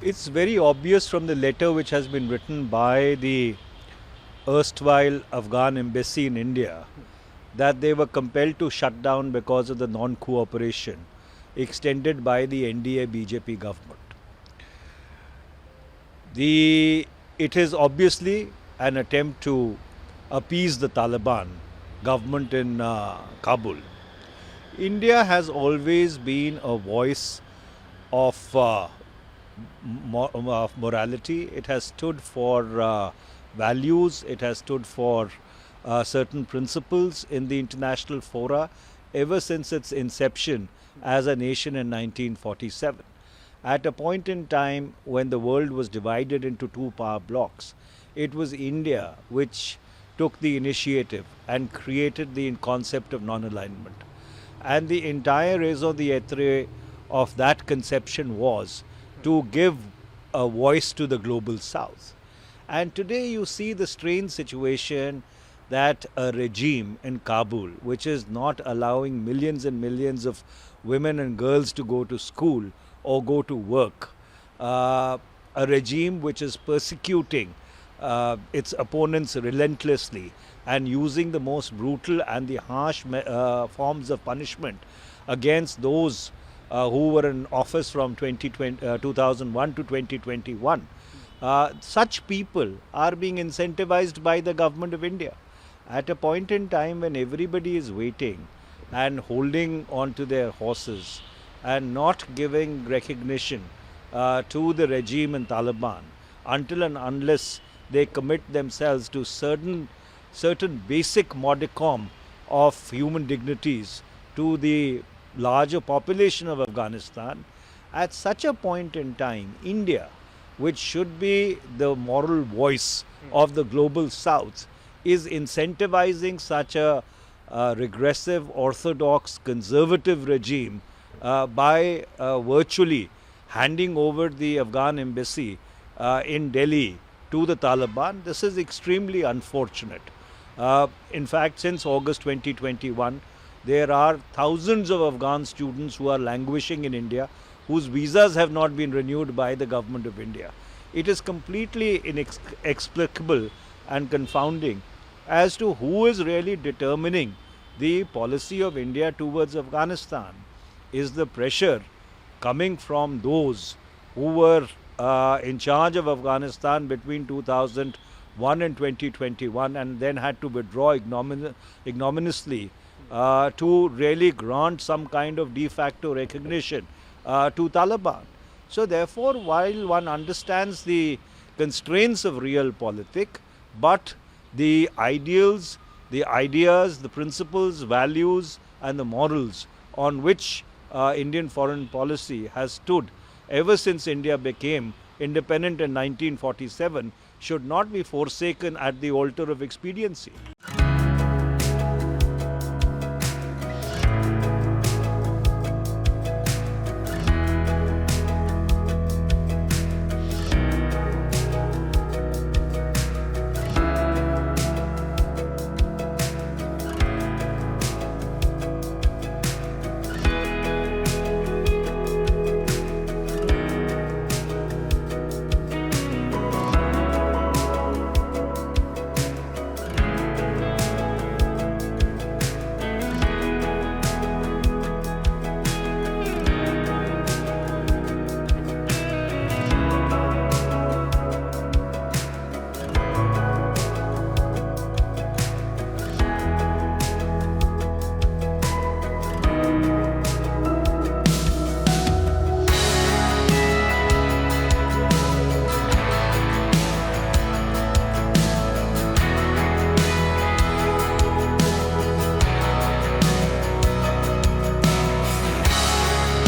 It's very obvious from the letter which has been written by the erstwhile Afghan Embassy in India that they were compelled to shut down because of the non-cooperation extended by the NDA BJP government. It is obviously an attempt to appease the Taliban government in Kabul. India has always been a voice of morality. It has stood for values. It has stood for certain principles in the international fora ever since its inception as a nation in 1947. At a point in time when the world was divided into two power blocks, it was India which took the initiative and created the concept of non-alignment. And the entire raison d'etre of that conception was to give a voice to the global south. And today you see the strange situation that a regime in Kabul, which is not allowing millions and millions of women and girls to go to school or go to work, a regime which is persecuting its opponents relentlessly and using the most brutal and the harsh forms of punishment against those who were in office from 2001 to 2021. Such people are being incentivized by the government of India. At a point in time when everybody is waiting and holding on to their horses and not giving recognition to the regime in Taliban until and unless they commit themselves to certain basic modicum of human dignities to the larger population of Afghanistan, at such a point in time, India, which should be the moral voice of the global south, is incentivizing such a regressive, orthodox, conservative regime by virtually handing over the Afghan embassy in Delhi to the Taliban. This is extremely unfortunate. In fact, since August 2021, there are thousands of Afghan students who are languishing in India, whose visas have not been renewed by the government of India. It is completely inexplicable and confounding as to who is really determining the policy of India towards Afghanistan. Is the pressure coming from those who were in charge of Afghanistan between 2001 and 2021 and then had to withdraw ignominiously to really grant some kind of de facto recognition to Taliban? So therefore, while one understands the constraints of realpolitik, but the ideals, the ideas, the principles, values and the morals on which Indian foreign policy has stood ever since India became independent in 1947 should not be forsaken at the altar of expediency.